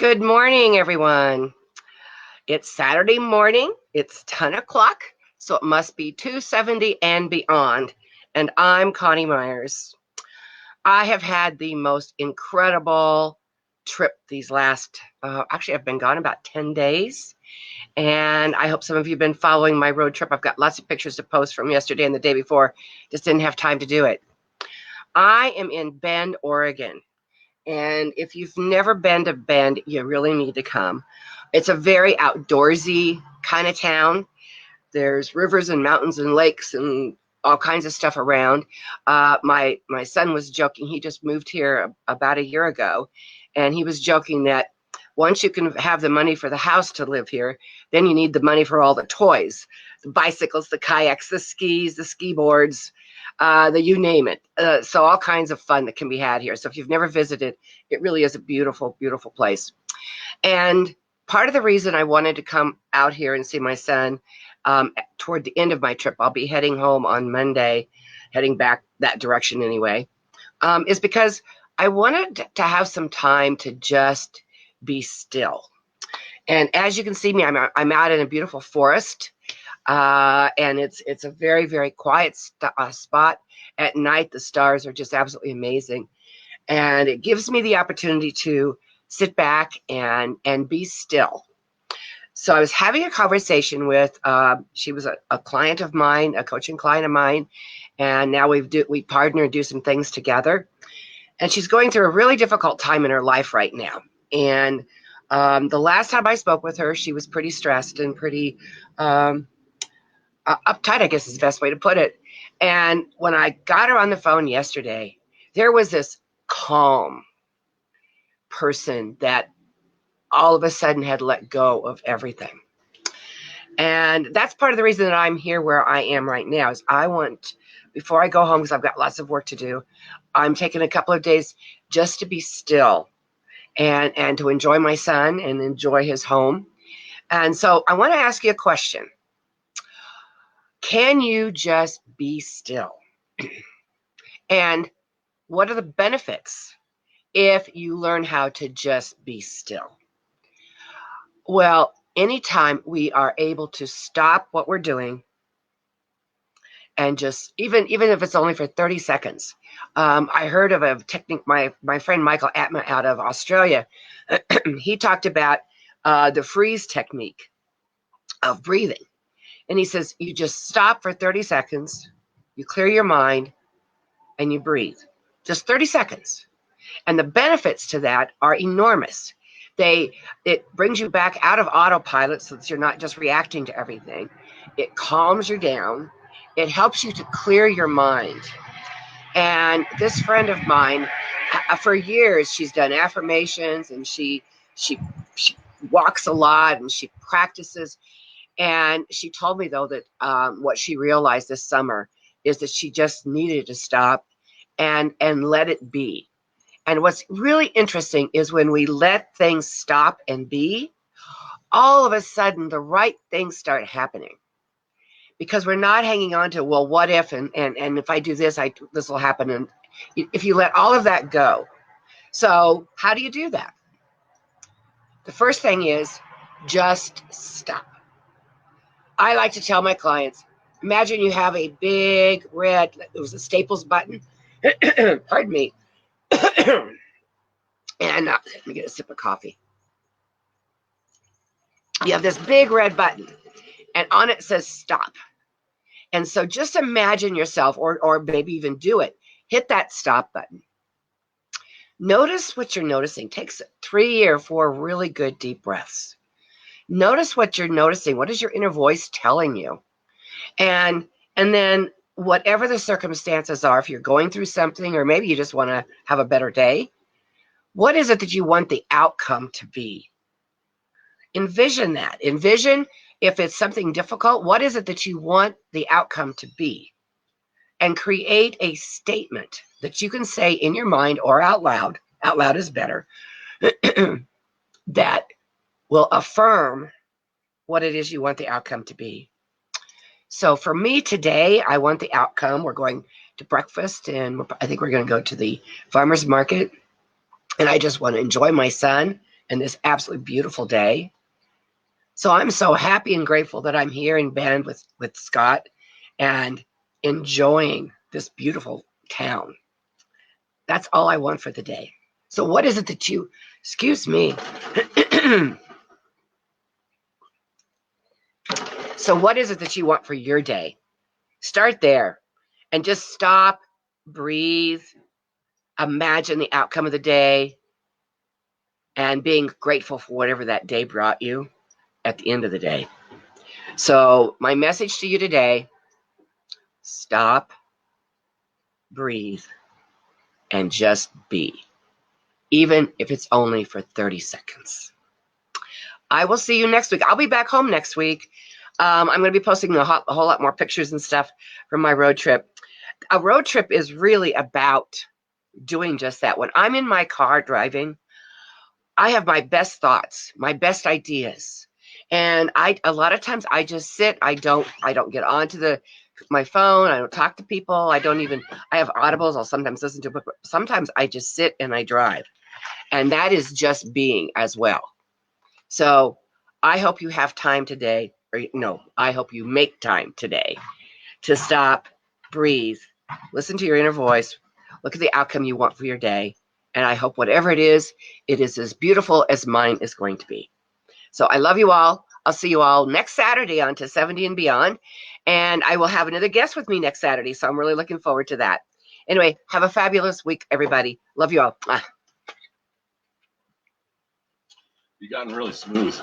Good morning, everyone. It's Saturday morning. It's 10 o'clock, so it must be 270 and beyond. And I'm Connie Myers. I have had the most incredible trip these actually, I've been gone about 10 days. And I hope some of you have been following my road trip. I've got lots of pictures to post from yesterday and the day before. Just didn't have time to do it. I am in Bend, Oregon. And if you've never been to Bend, you really need to come. It's a very outdoorsy kind of town. There's rivers and mountains and lakes and all kinds of stuff around. My son was joking. He just moved here about a year ago, and he was joking that once you can have the money for the house to live here, then you need the money for all the toys, the bicycles, the kayaks, the skis, the ski boards, you name it. So all kinds of fun that can be had here. So if you've never visited, it really is a beautiful, beautiful place. And part of the reason I wanted to come out here and see my son toward the end of my trip, I'll be heading home on Monday, heading back that direction anyway, is because I wanted to have some time to just be still. And as you can see me, I'm out in a beautiful forest, and it's a very, very quiet spot. At night, the stars are just absolutely amazing, and it gives me the opportunity to sit back and be still. So I was having a conversation with, she was a client of mine, a coaching client of mine, and now we partner and do some things together. And she's going through a really difficult time in her life right now. And the last time I spoke with her, she was pretty stressed and pretty uptight, I guess is the best way to put it. And when I got her on the phone yesterday, there was this calm person that all of a sudden had let go of everything. And that's part of the reason that I'm here where I am right now is I want, before I go home, because I've got lots of work to do, I'm taking a couple of days just to be still and to enjoy my son and enjoy his home. And so I want to ask you a question. Can you just be still? And what are the benefits if you learn how to just be still? Well, anytime we are able to stop what we're doing and just, even if it's only for 30 seconds. I heard of a technique, my friend Michael Atma out of Australia, he talked about the freeze technique of breathing. And he says, you just stop for 30 seconds, you clear your mind, and you breathe. Just 30 seconds. And the benefits to that are enormous. It brings you back out of autopilot so that you're not just reacting to everything. It calms you down. It helps you to clear your mind. And this friend of mine, for years, she's done affirmations and she walks a lot and she practices. And she told me, though, that what she realized this summer is that she just needed to stop and let it be. And what's really interesting is when we let things stop and be, all of a sudden the right things start happening. Because we're not hanging on to, well, what if, and if I do this, this will happen. And if you let all of that go. So how do you do that? The first thing is just stop. I like to tell my clients, imagine you have a big red, it was a Staples button. Pardon me. And let me get a sip of coffee. You have this big red button, and on it says stop. And so just imagine yourself, or maybe even do it, hit that stop button. Notice what you're noticing. Take 3 or 4 really good deep breaths. Notice what you're noticing. What is your inner voice telling you? And then whatever the circumstances are, if you're going through something, or maybe you just want to have a better day, what is it that you want the outcome to be? Envision that. Envision, if it's something difficult, what is it that you want the outcome to be? And create a statement that you can say in your mind or out loud. Out loud is better. That will affirm what it is you want the outcome to be. So for me today, I want the outcome. We're going to breakfast, and I think we're going to go to the farmer's market. And I just want to enjoy my son, and this absolutely beautiful day. So I'm so happy and grateful that I'm here in Bend with Scott and enjoying this beautiful town. That's all I want for the day. So what is it that you, excuse me. So what is it that you want for your day? Start there and just stop, breathe, imagine the outcome of the day, and being grateful for whatever that day brought you at the end of the day. So my message to you today, stop, breathe, and just be, even if it's only for 30 seconds. I will see you next week. I'll be back home next week. I'm going to be posting a whole lot more pictures and stuff from my road trip. A road trip is really about doing just that. When I'm in my car driving, I have my best thoughts, my best ideas. And a lot of times I just sit, I don't get onto my phone, I don't talk to people, I have audibles, I'll sometimes listen to a book, but sometimes I just sit and I drive. And that is just being as well. So I hope you have time today, I hope you make time today to stop, breathe, listen to your inner voice, look at the outcome you want for your day. And I hope whatever it is as beautiful as mine is going to be. So I love you all. I'll see you all next Saturday on To 70 and Beyond. And I will have another guest with me next Saturday. So I'm really looking forward to that. Anyway, have a fabulous week, everybody. Love you all. You've gotten really smooth.